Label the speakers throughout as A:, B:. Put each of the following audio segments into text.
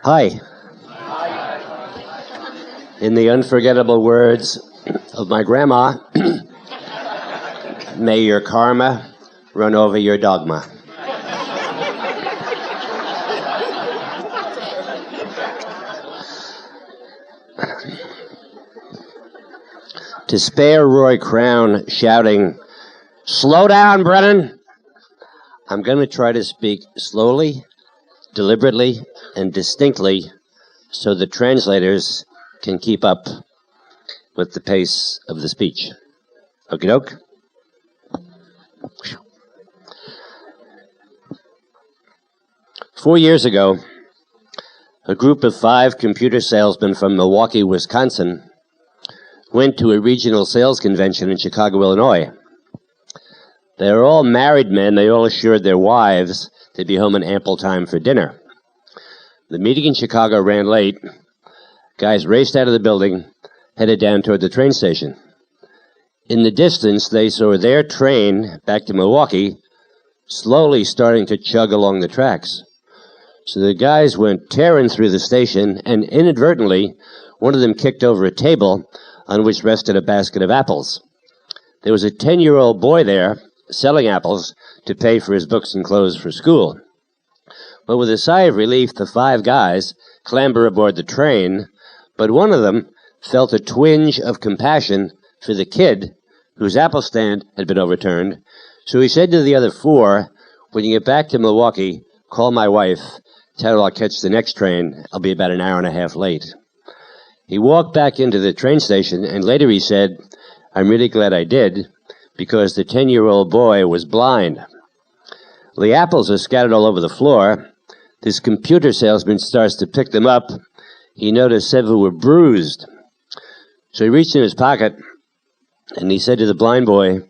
A: Hi. In the unforgettable words of my grandma, may your karma run over your dogma. To spare Roy Crown shouting, "Slow down, Brennan," I'm going to try to speak slowly, deliberately, and distinctly so the translators can keep up with the pace of the speech. Okie doke? 4 years ago, a group of 5 computer salesmen from Milwaukee, Wisconsin, went to a regional sales convention in Chicago, Illinois. They were all married men. They all assured their wives they'd be home in ample time for dinner. The meeting in Chicago ran late. Guys raced out of the building, headed down toward the train station. In the distance, they saw their train back to Milwaukee slowly starting to chug along the tracks. So the guys went tearing through the station, and inadvertently, one of them kicked over a table on which rested a basket of apples. There was a 10-year-old boy there selling apples to pay for his books and clothes for school. But with a sigh of relief, the 5 guys clamber aboard the train, but one of them felt a twinge of compassion for the kid whose apple stand had been overturned. So he said to the other 4, "When you get back to Milwaukee, call my wife, tell her I'll catch the next train. I'll be about an hour and a half late." He walked back into the train station, and later he said, "I'm really glad I did, because the 10-year-old boy was blind." The apples are scattered all over the floor. This computer salesman starts to pick them up. He noticed several were bruised. So he reached in his pocket, and he said to the blind boy,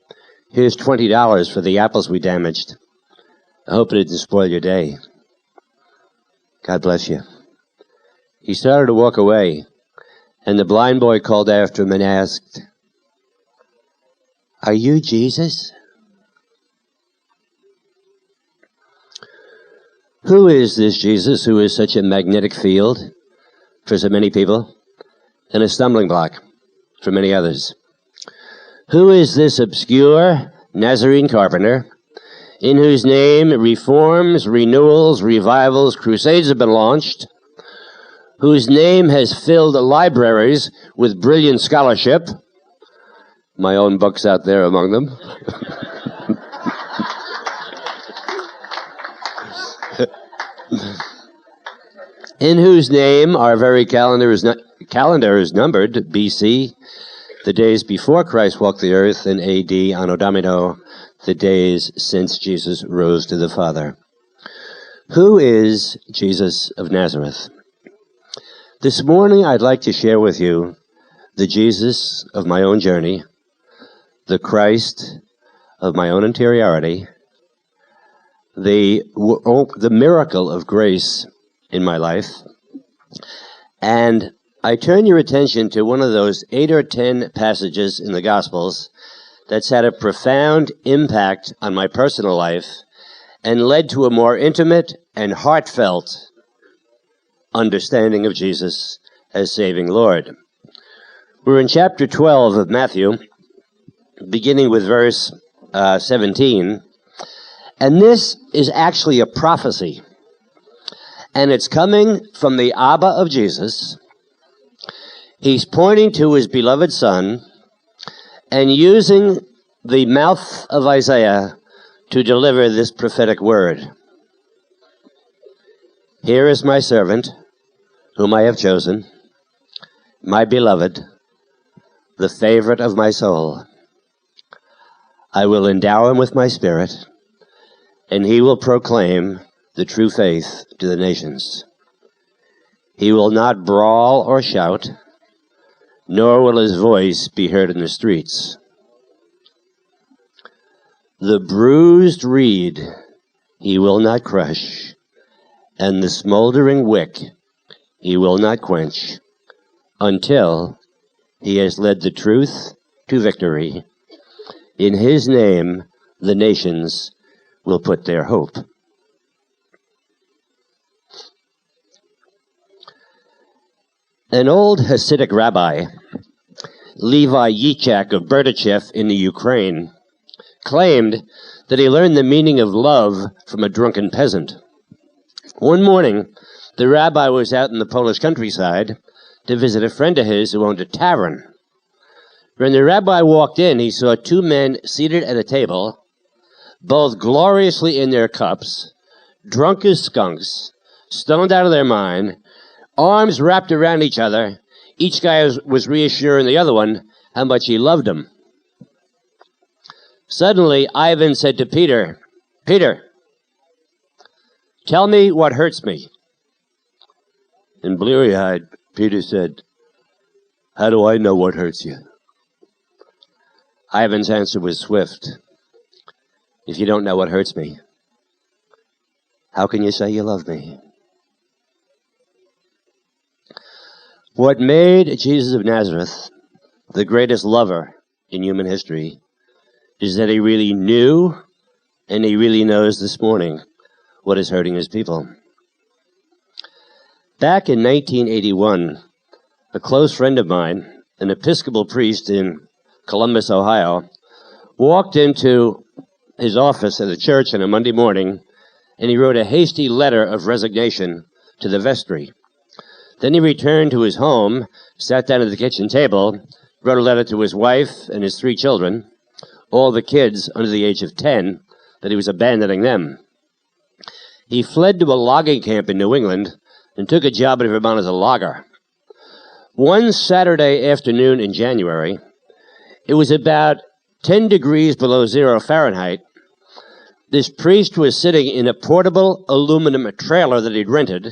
A: "Here's $20 for the apples we damaged. I hope it didn't spoil your day. God bless you." He started to walk away, and the blind boy called after him and asked, "Are you Jesus?" Who is this Jesus who is such a magnetic field for so many people and a stumbling block for many others? Who is this obscure Nazarene carpenter in whose name reforms, renewals, revivals, crusades have been launched, whose name has filled libraries with brilliant scholarship, my own books out there among them, in whose name our very calendar is numbered, BC, the days before Christ walked the earth, and AD, Anno Domino, the days since Jesus rose to the Father. Who is Jesus of Nazareth? This morning I'd like to share with you the Jesus of my own journey, the Christ of my own interiority, the miracle of grace in my life, and I turn your attention to one of those 8 or 10 passages in the Gospels that's had a profound impact on my personal life and led to a more intimate and heartfelt understanding of Jesus as saving Lord. We're in chapter 12 of Matthew, beginning with verse 17, and this is actually a prophecy, and it's coming from the Abba of Jesus. He's pointing to his beloved Son and using the mouth of Isaiah to deliver this prophetic word. "Here is my servant, whom I have chosen, my beloved, the favorite of my soul. I will endow him with my spirit, and he will proclaim the true faith to the nations. He will not brawl or shout, nor will his voice be heard in the streets. The bruised reed he will not crush, and the smoldering wick he will not quench, until he has led the truth to victory. In his name the nations will put their hope." An old Hasidic rabbi, Levi Yitzhak of Berdichev in the Ukraine, claimed that he learned the meaning of love from a drunken peasant. One morning, the rabbi was out in the Polish countryside to visit a friend of his who owned a tavern. When the rabbi walked in, he saw two men seated at a table, both gloriously in their cups, drunk as skunks, stoned out of their mind, arms wrapped around each other. Each guy was reassuring the other one how much he loved him. Suddenly, Ivan said to Peter, "Peter, tell me what hurts me." And bleary-eyed, Peter said, "How do I know what hurts you?" Ivan's answer was swift. "If you don't know what hurts me, how can you say you love me?" What made Jesus of Nazareth the greatest lover in human history is that he really knew, and he really knows this morning, what is hurting his people. Back in 1981, a close friend of mine, an Episcopal priest in Columbus, Ohio, walked into his office at a church on a Monday morning, and he wrote a hasty letter of resignation to the vestry. Then he returned to his home, sat down at the kitchen table, wrote a letter to his wife and his 3 children, all the kids under the age of 10, that he was abandoning them. He fled to a logging camp in New England and took a job in Vermont as a logger. One Saturday afternoon in January, it was about 10 degrees below 0 Fahrenheit. This priest was sitting in a portable aluminum trailer that he'd rented,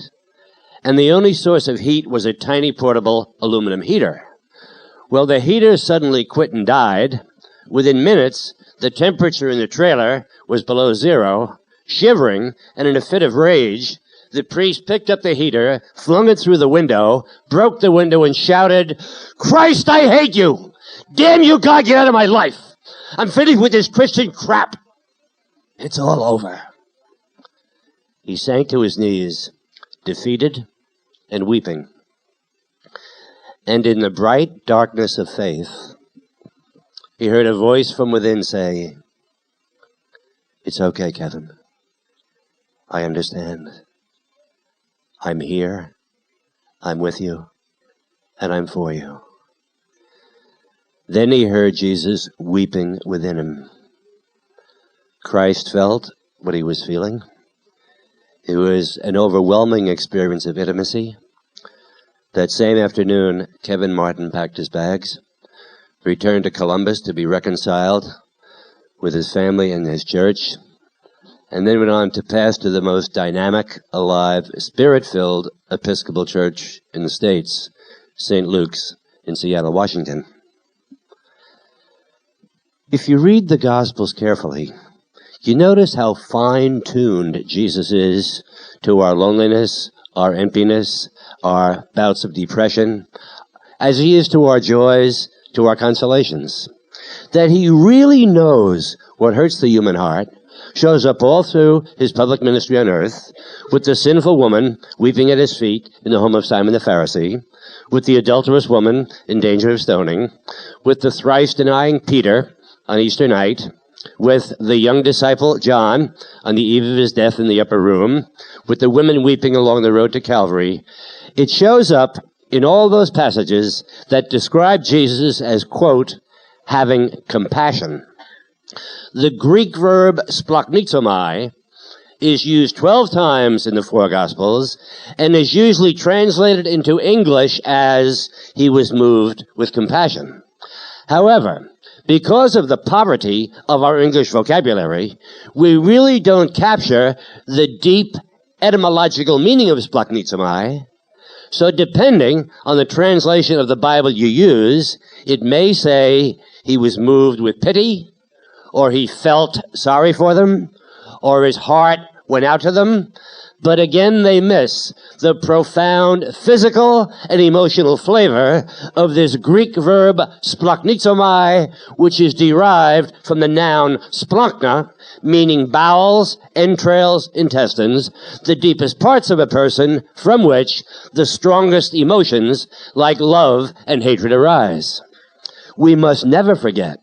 A: and the only source of heat was a tiny portable aluminum heater. Well, the heater suddenly quit and died. Within minutes, the temperature in the trailer was below 0, shivering, and in a fit of rage, the priest picked up the heater, flung it through the window, broke the window, and shouted, "Christ, I hate you! Damn you, God, get out of my life! I'm finished with this Christian crap! It's all over." He sank to his knees, defeated and weeping. And in the bright darkness of faith, he heard a voice from within say, "It's okay, Kevin. I understand. I'm here, I'm with you, and I'm for you." Then he heard Jesus weeping within him. Christ felt what he was feeling. It was an overwhelming experience of intimacy. That same afternoon, Kevin Martin packed his bags, returned to Columbus to be reconciled with his family and his church, and then went on to pastor the most dynamic, alive, spirit-filled Episcopal church in the States, St. Luke's in Seattle, Washington. If you read the Gospels carefully, you notice how fine-tuned Jesus is to our loneliness, our emptiness, our bouts of depression, as he is to our joys, to our consolations. That he really knows what hurts the human heart, shows up all through his public ministry on earth, with the sinful woman weeping at his feet in the home of Simon the Pharisee, with the adulterous woman in danger of stoning, with the thrice-denying Peter on Easter night, with the young disciple John on the eve of his death in the upper room, with the women weeping along the road to Calvary. It shows up in all those passages that describe Jesus as, quote, having compassion. The Greek verb splachnizomai is used 12 times in the 4 Gospels and is usually translated into English as he was moved with compassion. However, because of the poverty of our English vocabulary, we really don't capture the deep etymological meaning of splachnizomai. So depending on the translation of the Bible you use, it may say he was moved with pity, or he felt sorry for them, or his heart went out to them. But again, they miss the profound physical and emotional flavor of this Greek verb splachnizomai, which is derived from the noun splachna, meaning bowels, entrails, intestines, the deepest parts of a person from which the strongest emotions like love and hatred arise. We must never forget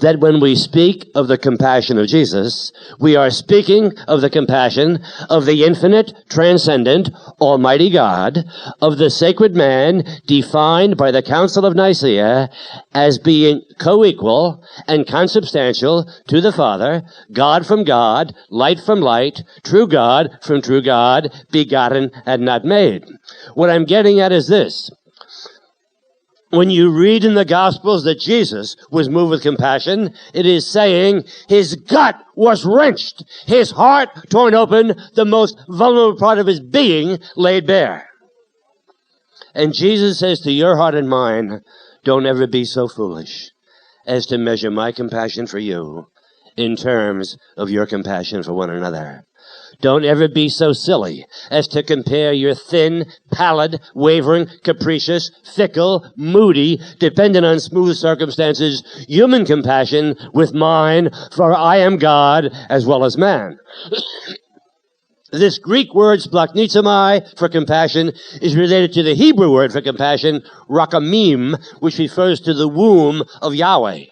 A: that when we speak of the compassion of Jesus, we are speaking of the compassion of the infinite, transcendent, almighty God, of the sacred man defined by the Council of Nicaea as being co-equal and consubstantial to the Father, God from God, light from light, true God from true God, begotten and not made. What I'm getting at is this. When you read in the Gospels that Jesus was moved with compassion, it is saying his gut was wrenched, his heart torn open, the most vulnerable part of his being laid bare. And Jesus says to your heart and mine, don't ever be so foolish as to measure my compassion for you in terms of your compassion for one another. Don't ever be so silly as to compare your thin, pallid, wavering, capricious, fickle, moody, dependent on smooth circumstances, human compassion with mine, for I am God as well as man. This Greek word, splachnizomai, for compassion, is related to the Hebrew word for compassion, rakamim, which refers to the womb of Yahweh.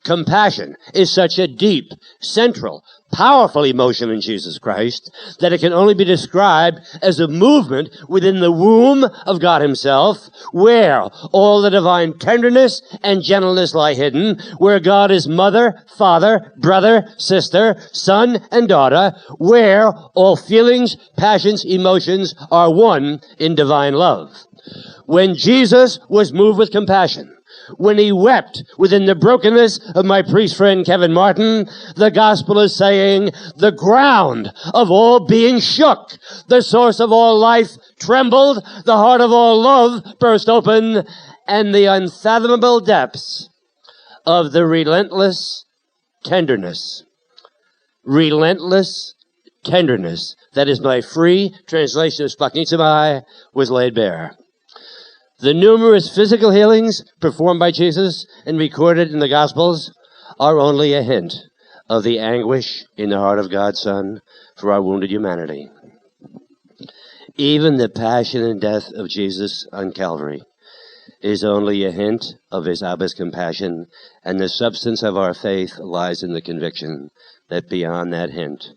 A: Compassion is such a deep, central, powerful emotion in Jesus Christ that it can only be described as a movement within the womb of God himself, where all the divine tenderness and gentleness lie hidden, where God is mother, father, brother, sister, son, and daughter, where all feelings, passions, emotions are one in divine love. When Jesus was moved with compassion, when he wept within the brokenness of my priest friend Kevin Martin, the gospel is saying the ground of all being shook, the source of all life trembled, the heart of all love burst open, and the unfathomable depths of the relentless tenderness, that is my free translation of splachnizomai, was laid bare. The numerous physical healings performed by Jesus and recorded in the Gospels are only a hint of the anguish in the heart of God's Son for our wounded humanity. Even the passion and death of Jesus on Calvary is only a hint of his Abba's compassion, and the substance of our faith lies in the conviction that beyond that hint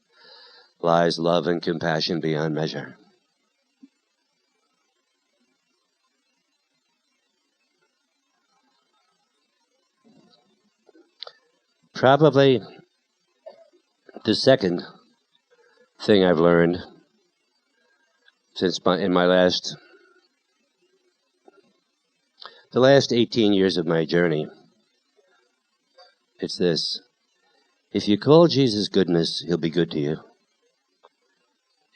A: lies love and compassion beyond measure. Probably the second thing I've learned since the last 18 years of my journey, it's this. If you call Jesus goodness, he'll be good to you.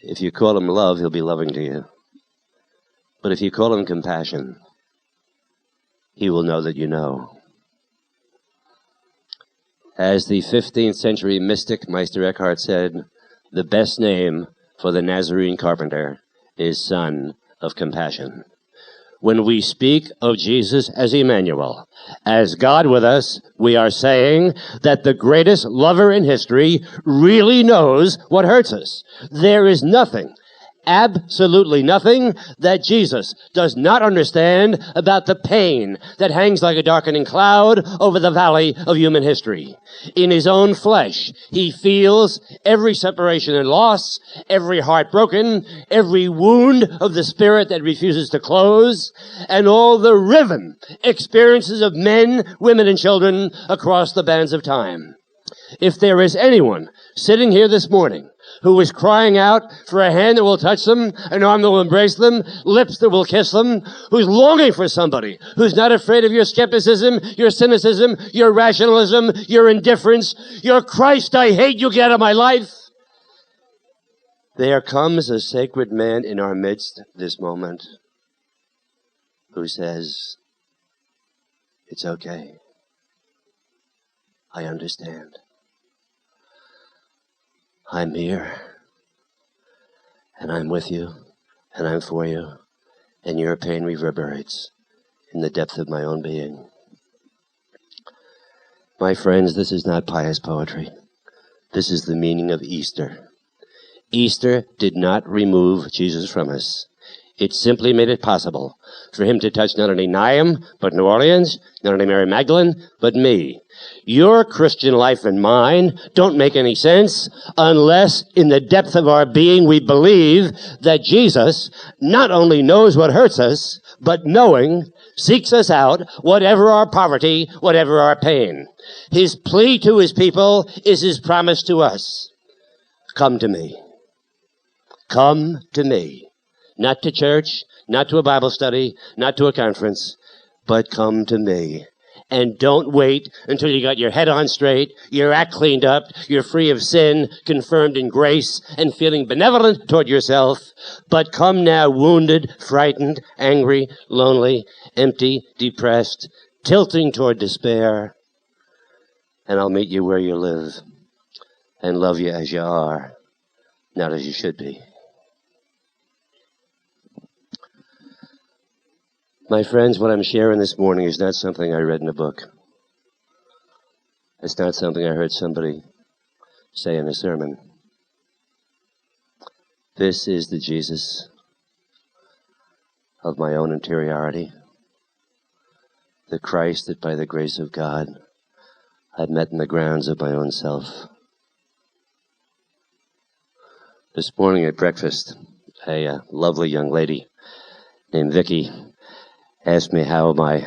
A: If you call him love, he'll be loving to you. But if you call him compassion, he will know that you know. As the 15th century mystic Meister Eckhart said, the best name for the Nazarene carpenter is Son of Compassion. When we speak of Jesus as Emmanuel, as God with us, we are saying that the greatest lover in history really knows what hurts us. There is nothing, absolutely nothing, that Jesus does not understand about the pain that hangs like a darkening cloud over the valley of human history. In his own flesh, he feels every separation and loss, every heart broken, every wound of the spirit that refuses to close, and all the riven experiences of men, women, and children across the bands of time. If there is anyone sitting here this morning who is crying out for a hand that will touch them, an arm that will embrace them, lips that will kiss them, who's longing for somebody, who's not afraid of your skepticism, your cynicism, your rationalism, your indifference, your Christ, I hate you, get out of my life. There comes a sacred man in our midst this moment who says, it's okay. I understand. I'm here. And I'm with you, and I'm for you, and your pain reverberates in the depth of my own being. My friends, this is not pious poetry. This is the meaning of Easter. Easter did not remove Jesus from us. It simply made it possible for him to touch not only Naim, but New Orleans, not only Mary Magdalene, but me. Your Christian life and mine don't make any sense unless in the depth of our being we believe that Jesus not only knows what hurts us, but knowing seeks us out, whatever our poverty, whatever our pain. His plea to his people is his promise to us. Come to me. Come to me. Not to church, not to a Bible study, not to a conference, but come to me. And don't wait until you got your head on straight, your act cleaned up, you're free of sin, confirmed in grace, and feeling benevolent toward yourself. But come now wounded, frightened, angry, lonely, empty, depressed, tilting toward despair. And I'll meet you where you live and love you as you are, not as you should be. My friends, what I'm sharing this morning is not something I read in a book. It's not something I heard somebody say in a sermon. This is the Jesus of my own interiority, the Christ that by the grace of God I've met in the grounds of my own self. This morning at breakfast, a lovely young lady named Vicky asked me how my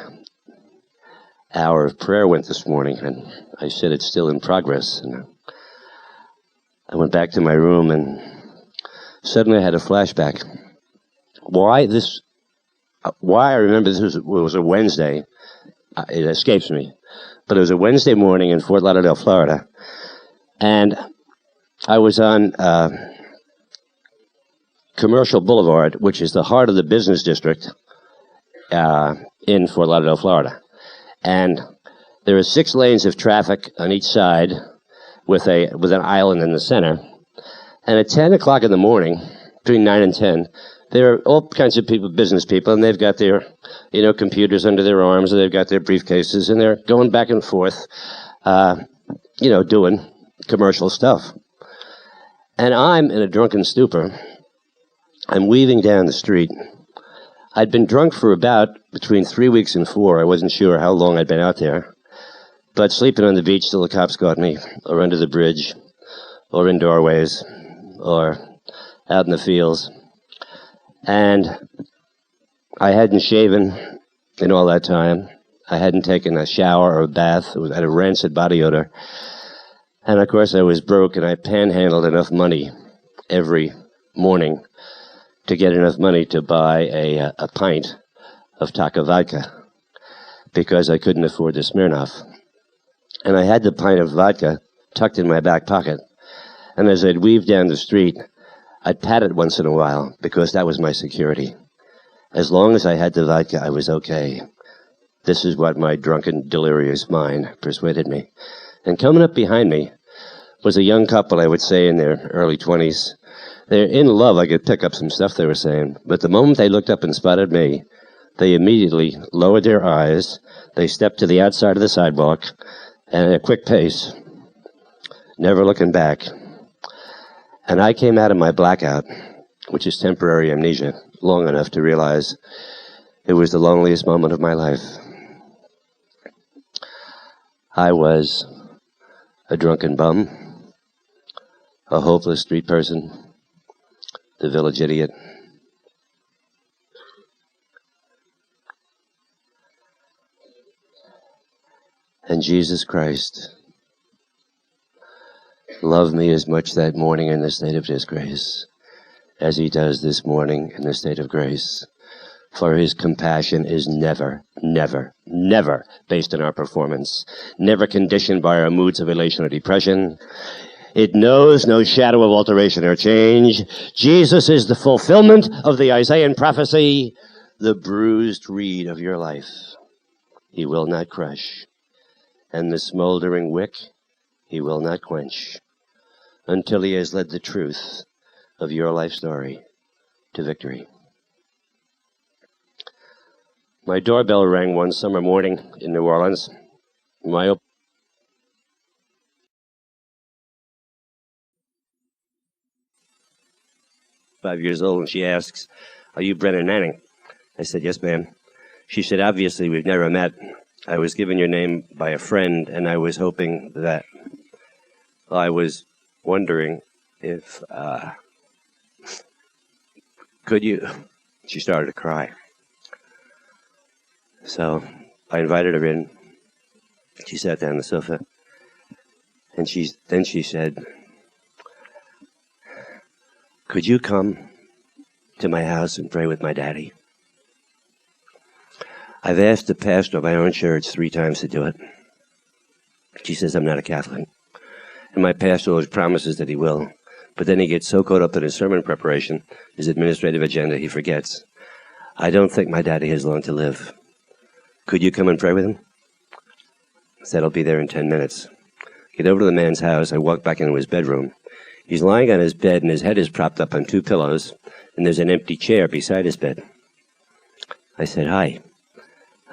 A: hour of prayer went this morning, and I said it's still in progress. And I went back to my room, and suddenly I had a flashback. Why I remember this was a Wednesday, it escapes me, but it was a Wednesday morning in Fort Lauderdale, Florida, and I was on Commercial Boulevard, which is the heart of the business district in Fort Lauderdale, Florida. And there are 6 lanes of traffic on each side with an island in the center. And at 10 o'clock in the morning, between 9 and 10, there are all kinds of people, business people, and they've got their, computers under their arms, and they've got their briefcases, and they're going back and forth, doing commercial stuff. And I'm in a drunken stupor. I'm weaving down the street. I'd been drunk for about between 3 weeks and 4. I wasn't sure how long I'd been out there. But sleeping on the beach till the cops caught me, or under the bridge, or in doorways, or out in the fields. And I hadn't shaven in all that time. I hadn't taken a shower or a bath. I had a rancid body odor. And of course I was broke, and I panhandled enough money every morning to get enough money to buy a pint of Taka vodka, because I couldn't afford the Smirnoff. And I had the pint of vodka tucked in my back pocket. And as I'd weave down the street, I'd pat it once in a while, because that was my security. As long as I had the vodka, I was okay. This is what my drunken, delirious mind persuaded me. And coming up behind me was a young couple, I would say, in their early 20s. They're in love. I could pick up some stuff they were saying. But the moment they looked up and spotted me, they immediately lowered their eyes. They stepped to the outside of the sidewalk, and at a quick pace, never looking back. And I came out of my blackout, which is temporary amnesia, long enough to realize it was the loneliest moment of my life. I was a drunken bum, a hopeless street person, the village idiot. And Jesus Christ loved me as much that morning in the state of disgrace as he does this morning in the state of grace. For his compassion is never, never, never based on our performance, never conditioned by our moods of elation or depression. It knows no shadow of alteration or change. Jesus is the fulfillment of the Isaiah prophecy, the bruised reed of your life. He will not crush, and the smoldering wick he will not quench until he has led the truth of your life story to victory. My doorbell rang one summer morning in New Orleans. My 5 years old, and she asks, "Are you Brennan Manning?" I said, "Yes, ma'am." She said, "Obviously, we've never met. I was given your name by a friend, and I was hoping that I was wondering if, could you..." She started to cry. So I invited her in. She sat down on the sofa, and then she said, "Could you come to my house and pray with my daddy? I've asked the pastor of my own church 3 times to do it." She says, "I'm not a Catholic. And my pastor always promises that he will. But then he gets so caught up in his sermon preparation, his administrative agenda, he forgets. I don't think my daddy has long to live. Could you come and pray with him?" I said, "I'll be there in 10 minutes. Get over to the man's house. I walk back into his bedroom. He's lying on his bed, and his head is propped up on 2 pillows, and there's an empty chair beside his bed. I said, 'Hi.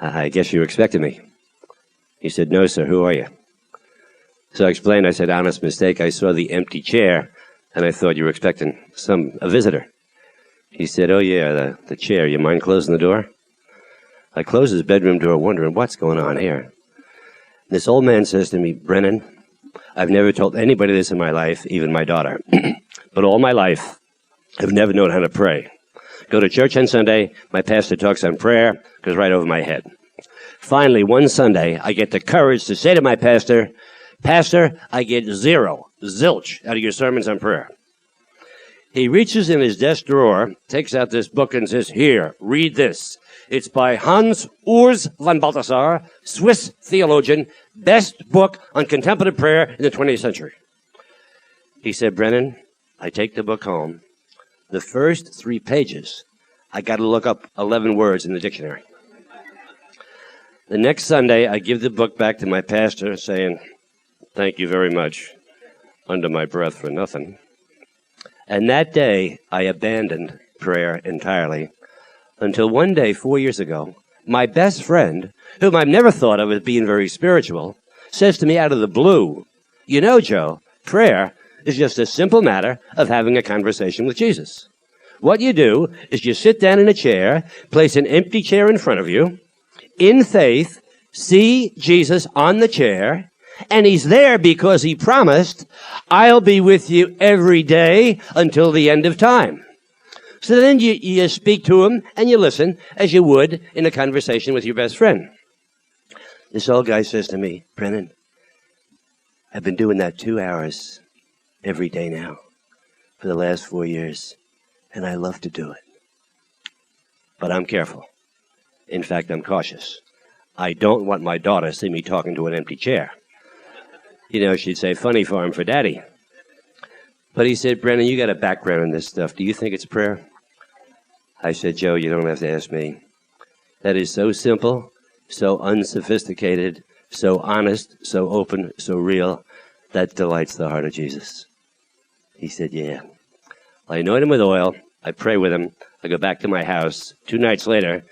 A: I guess you expected me.' He said, 'No, sir. Who are you?' So I explained. I said, 'Honest mistake. I saw the empty chair, and I thought you were expecting a visitor.' He said, 'Oh, yeah, the chair. You mind closing the door?' I closed his bedroom door, wondering what's going on here. This old man says to me, 'Brennan, I've never told anybody this in my life, even my daughter. But all my life, I've never known how to pray. Go to church on Sunday, my pastor talks on prayer, goes right over my head. Finally, one Sunday, I get the courage to say to my pastor, "Pastor, I get zilch out of your sermons on prayer." He reaches in his desk drawer, takes out this book and says, "Here, read this. It's by Hans Urs von Balthasar, Swiss theologian, best book on contemplative prayer in the 20th century." He said, "Brennan, I take the book home. The first 3 pages, I got to look up 11 words in the dictionary. The next Sunday, I give the book back to my pastor saying, 'Thank you very much,' under my breath for nothing. And that day, I abandoned prayer entirely until one day 4 years ago, my best friend, whom I've never thought of as being very spiritual, says to me out of the blue, 'You know, Joe, prayer is just a simple matter of having a conversation with Jesus. What you do is you sit down in a chair, place an empty chair in front of you, in faith, see Jesus on the chair, and he's there because he promised, I'll be with you every day until the end of time.' So then you speak to him and you listen as you would in a conversation with your best friend." This old guy says to me, "Brennan, I've been doing that 2 hours every day now for the last 4 years, and I love to do it. But I'm careful. In fact, I'm cautious. I don't want my daughter to see me talking to an empty chair. You know, she'd say, 'Funny farm for daddy.'" But he said, "Brennan, you got a background in this stuff. Do you think it's prayer?" I said, "Joe, you don't have to ask me. That is so simple, so unsophisticated, so honest, so open, so real, that delights the heart of Jesus." He said, "Yeah." I anoint him with oil. I pray with him. I go back to my house. 2 nights later,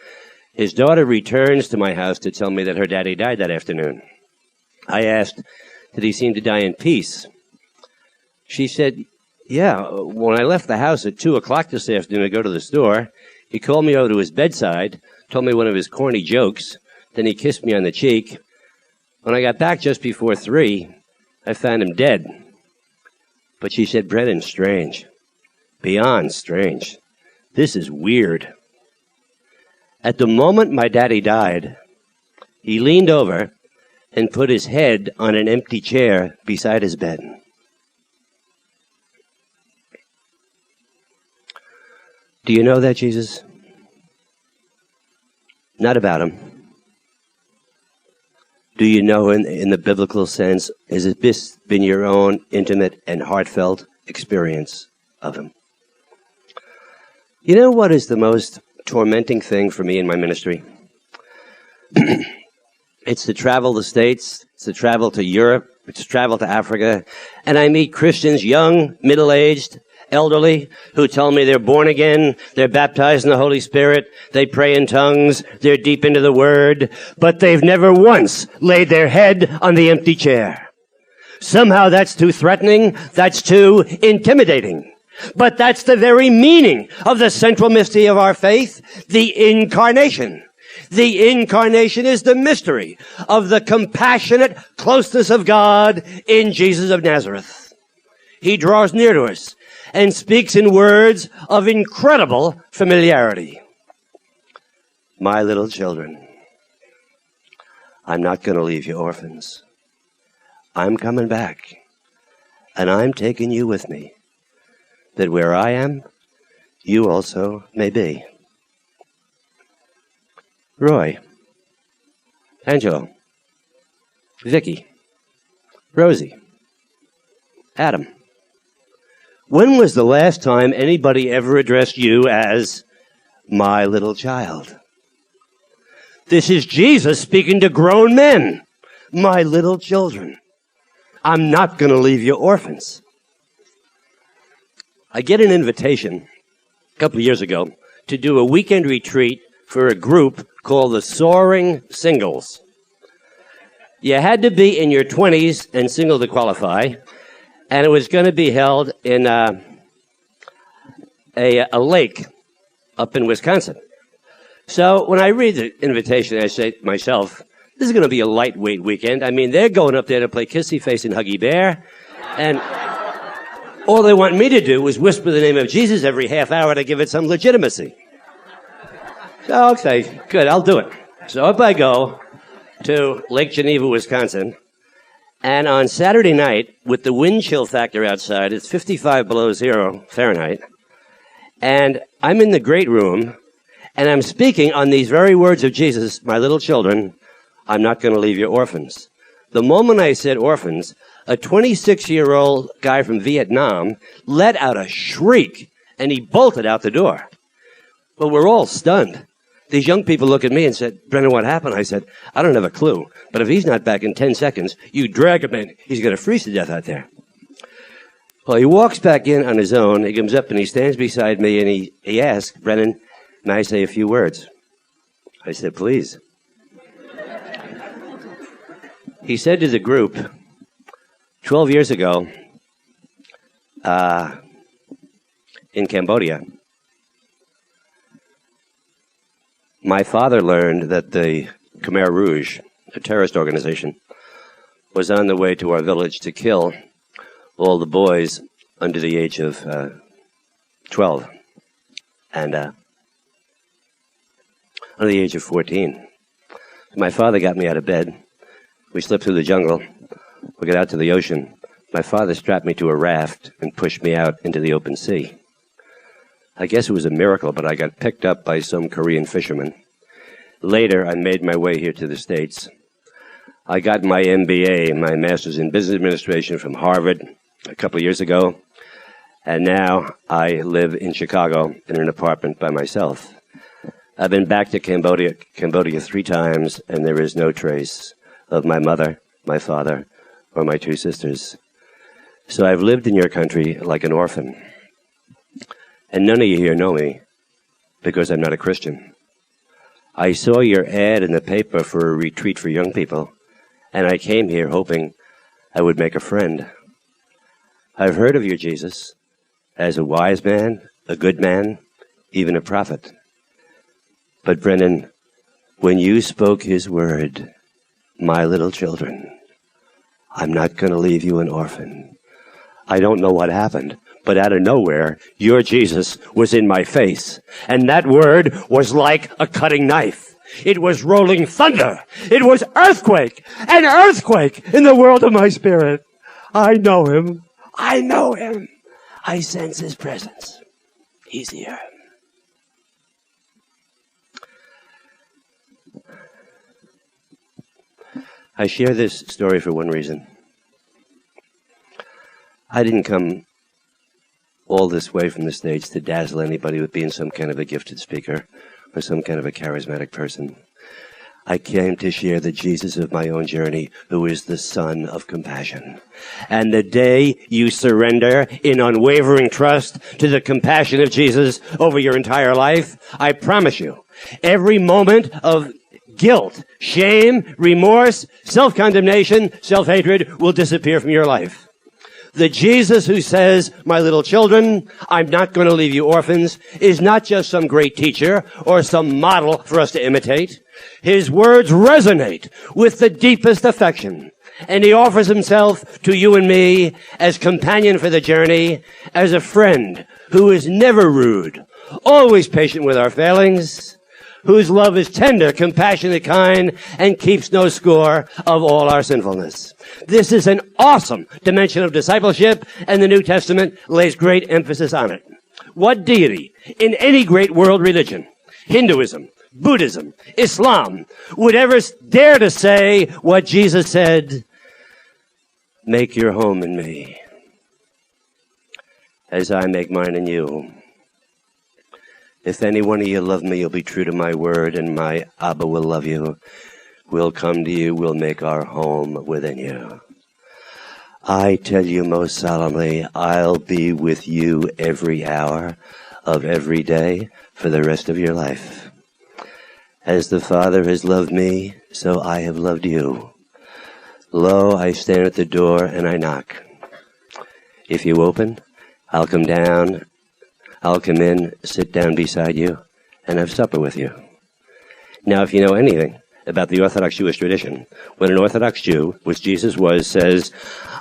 A: his daughter returns to my house to tell me that her daddy died that afternoon. I asked, "Did he seem to die in peace?" She said, "Yeah, when I left the house at 2 o'clock this afternoon to go to the store, he called me over to his bedside, told me one of his corny jokes, then he kissed me on the cheek. When I got back just before 3, I found him dead." But she said, "Brennan, strange. Beyond strange. This is weird. At the moment my daddy died, he leaned over and put his head on an empty chair beside his bed." Do you know that Jesus? Not about him. Do you know in the biblical sense, has this been your own intimate and heartfelt experience of him? You know what is the most tormenting thing for me in my ministry? It's to travel the States, it's to travel to Europe, it's to travel to Africa, and I meet Christians, young, middle-aged, elderly who tell me they're born again, they're baptized in the Holy Spirit, they pray in tongues, they're deep into the Word, but they've never once laid their head on the empty chair. Somehow that's too threatening, that's too intimidating. But that's the very meaning of the central mystery of our faith, the Incarnation. The Incarnation is the mystery of the compassionate closeness of God in Jesus of Nazareth. He draws near to us and speaks in words of incredible familiarity. My little children, I'm not going to leave you orphans. I'm coming back, and I'm taking you with me, that where I am, you also may be. Roy, Angelo, Vicky, Rosie, Adam. When was the last time anybody ever addressed you as my little child? This is Jesus speaking to grown men. My little children, I'm not going to leave you orphans. I get an invitation a couple of years ago to do a weekend retreat for a group called the Soaring Singles. You had to be in your 20s and single to qualify, and it was going to be held in a lake up in Wisconsin. So when I read the invitation, I say to myself, this is going to be a lightweight weekend. I mean, they're going up there to play Kissy Face and Huggy Bear, and all they want me to do is whisper the name of Jesus every half hour to give it some legitimacy. So, okay, good, I'll do it. So up I go to Lake Geneva, Wisconsin, and on Saturday night, with the wind chill factor outside, it's 55 below zero Fahrenheit, and I'm in the great room, and I'm speaking on these very words of Jesus, my little children, I'm not going to leave you orphans. The moment I said orphans, a 26-year-old guy from Vietnam let out a shriek, and he bolted out the door. Well, we're all stunned. These young people look at me and said, Brennan, what happened? I said, I don't have a clue, but if he's not back in 10 seconds, you drag him in. He's going to freeze to death out there. Well, he walks back in on his own. He comes up and he stands beside me and he asks, Brennan, may I say a few words? I said, please. He said to the group, 12 years ago, in Cambodia, my father learned that the Khmer Rouge, a terrorist organization, was on the way to our village to kill all the boys under the age of 12 and under the age of 14. My father got me out of bed. We slipped through the jungle. We got out to the ocean. My father strapped me to a raft and pushed me out into the open sea. I guess it was a miracle, but I got picked up by some Korean fishermen. Later, I made my way here to the States. I got my MBA, my Master's in Business Administration from Harvard a couple of years ago, and now I live in Chicago in an apartment by myself. I've been back to Cambodia 3 times, and there is no trace of my mother, my father, or my 2 sisters. So I've lived in your country like an orphan. And none of you here know me because I'm not a Christian. I saw your ad in the paper for a retreat for young people, and I came here hoping I would make a friend. I've heard of your Jesus as a wise man, a good man, even a prophet. But Brennan, when you spoke his word, my little children, I'm not going to leave you an orphan. I don't know what happened, but out of nowhere, your Jesus was in my face. And that word was like a cutting knife. It was rolling thunder. It was earthquake, an earthquake in the world of my spirit. I know him. I know him. I sense his presence. He's here. I share this story for one reason. I didn't come all this way from the States to dazzle anybody with being some kind of a gifted speaker or some kind of a charismatic person. I came to share the Jesus of my own journey, who is the Son of compassion. And the day you surrender in unwavering trust to the compassion of Jesus over your entire life, I promise you, every moment of guilt, shame, remorse, self-condemnation, self-hatred will disappear from your life. The Jesus who says, my little children, I'm not going to leave you orphans, is not just some great teacher or some model for us to imitate. His words resonate with the deepest affection, and he offers himself to you and me as companion for the journey, as a friend who is never rude, always patient with our failings, whose love is tender, compassionate, kind, and keeps no score of all our sinfulness. This is an awesome dimension of discipleship, and the New Testament lays great emphasis on it. What deity in any great world religion, Hinduism, Buddhism, Islam, would ever dare to say what Jesus said, make your home in me, as I make mine in you. If any one of you love me, you'll be true to my word, and my Abba will love you. We'll come to you, we'll make our home within you. I tell you most solemnly, I'll be with you every hour of every day for the rest of your life. As the Father has loved me, so I have loved you. Lo, I stand at the door and I knock. If you open, I'll come down, I'll come in, sit down beside you, and have supper with you. Now, if you know anything about the Orthodox Jewish tradition, when an Orthodox Jew, which Jesus was, says,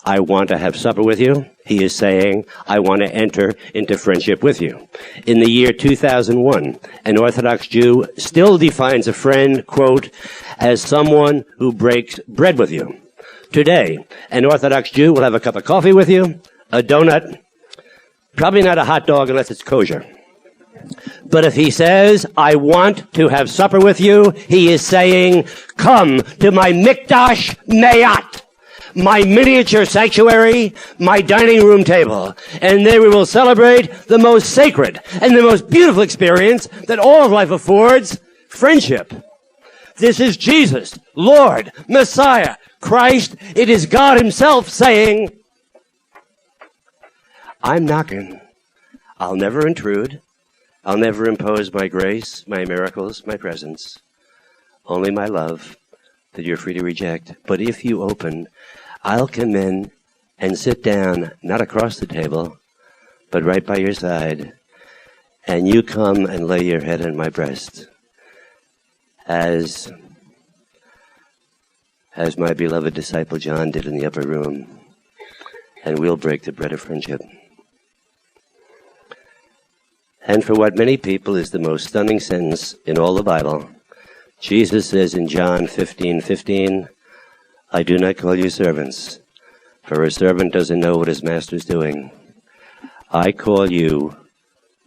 A: I want to have supper with you, he is saying, I want to enter into friendship with you. In the year 2001, an Orthodox Jew still defines a friend, quote, as someone who breaks bread with you. Today, an Orthodox Jew will have a cup of coffee with you, a donut, probably not a hot dog unless it's kosher. But if he says, I want to have supper with you, he is saying, come to my Mikdash Mayat, my miniature sanctuary, my dining room table, and there we will celebrate the most sacred and the most beautiful experience that all of life affords, friendship. This is Jesus, Lord, Messiah, Christ. It is God himself saying, I'm knocking. I'll never intrude. I'll never impose my grace, my miracles, my presence. Only my love that you're free to reject. But if you open, I'll come in and sit down, not across the table, but right by your side. And you come and lay your head on my breast. As my beloved disciple John did in the upper room. And we'll break the bread of friendship. And for what many people is the most stunning sentence in all the Bible, Jesus says in John 15:15, I do not call you servants, for a servant doesn't know what his master's doing. I call you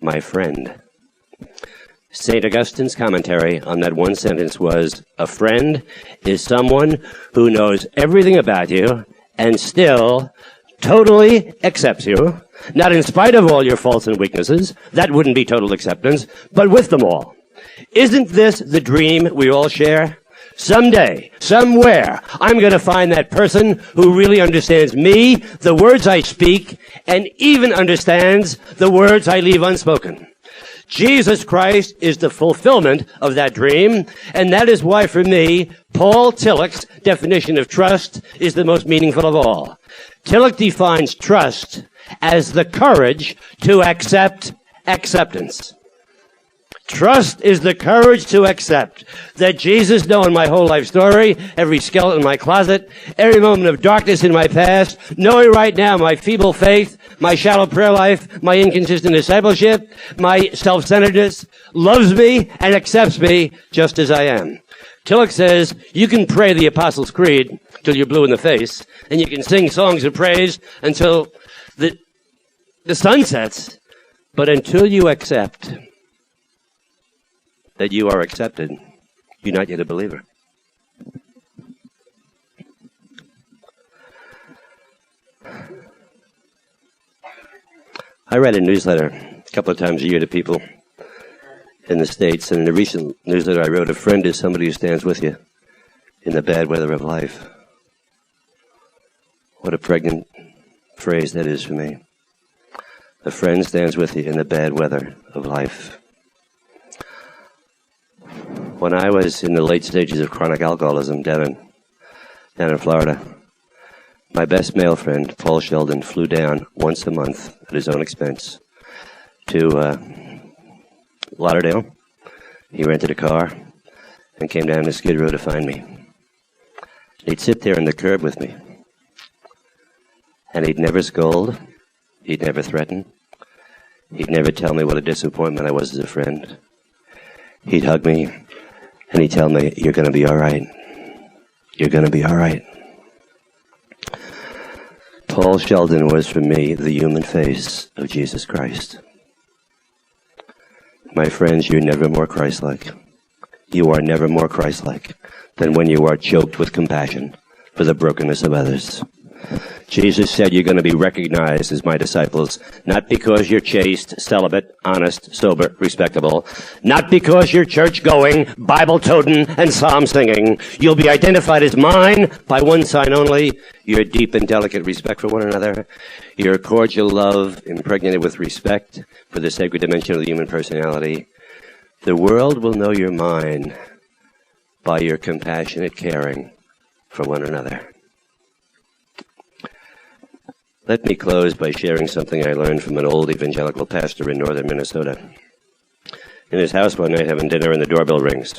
A: my friend. St. Augustine's commentary on that one sentence was, a friend is someone who knows everything about you and still totally accepts you, not in spite of all your faults and weaknesses. That wouldn't be total acceptance, but with them all. Isn't this the dream we all share? Someday, somewhere, I'm going to find that person who really understands me, the words I speak, and even understands the words I leave unspoken. Jesus Christ is the fulfillment of that dream, and that is why, for me, Paul Tillich's definition of trust is the most meaningful of all. Tillich defines trust as the courage to accept acceptance. Trust is the courage to accept that Jesus, knowing my whole life story, every skeleton in my closet, every moment of darkness in my past, knowing right now my feeble faith, my shallow prayer life, my inconsistent discipleship, my self-centeredness, loves me and accepts me just as I am. Tillich says, you can pray the Apostles' Creed till you're blue in the face, and you can sing songs of praise until the sun sets, but until you accept that you are accepted, you're not yet a believer. I write a newsletter a couple of times a year to people in the States, and in a recent newsletter I wrote, a friend is somebody who stands with you in the bad weather of life. What a pregnant phrase that is for me. A friend stands with you in the bad weather of life. When I was in the late stages of chronic alcoholism down in Florida, my best male friend, Paul Sheldon, flew down once a month at his own expense to Lauderdale. He rented a car and came down to Skid Row to find me. He'd sit there on the curb with me, and he'd never scold, he'd never threaten, he'd never tell me what a disappointment I was as a friend. He'd hug me, and he'd tell me, "You're going to be all right. You're going to be all right." Paul Sheldon was, for me, the human face of Jesus Christ. My friends, you're never more Christ-like. You are never more Christ-like than when you are choked with compassion for the brokenness of others. Jesus said you're going to be recognized as my disciples, not because you're chaste, celibate, honest, sober, respectable, not because you're church-going, Bible-toting, and psalm-singing. You'll be identified as mine by one sign only: your deep and delicate respect for one another, your cordial love impregnated with respect for the sacred dimension of the human personality. The world will know you're mine by your compassionate caring for one another. Let me close by sharing something I learned from an old evangelical pastor in northern Minnesota. In his house one night having dinner and the doorbell rings.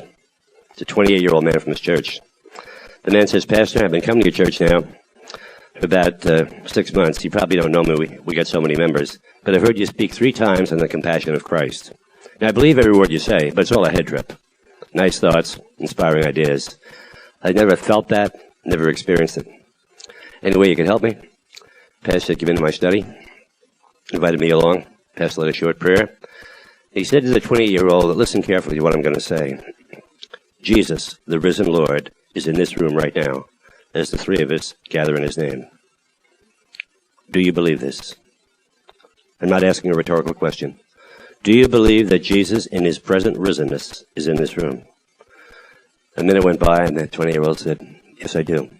A: It's a 28-year-old man from his church. The man says, "Pastor, I've been coming to your church now for about 6 months. You probably don't know me. We got so many members. But I've heard you speak 3 times on the compassion of Christ. Now, I believe every word you say, but it's all a head trip. Nice thoughts, inspiring ideas. I never felt that, never experienced it. Any way you can help me?" Pastor came into my study, invited me along. Pastor led a short prayer. He said to the 28-year-old, "Listen carefully to what I'm going to say. Jesus, the risen Lord, is in this room right now, as the 3 of us gather in his name. Do you believe this?" I'm not asking a rhetorical question. Do you believe that Jesus, in his present risenness, is in this room? A minute went by, and the 20-year-old said, "Yes, I do."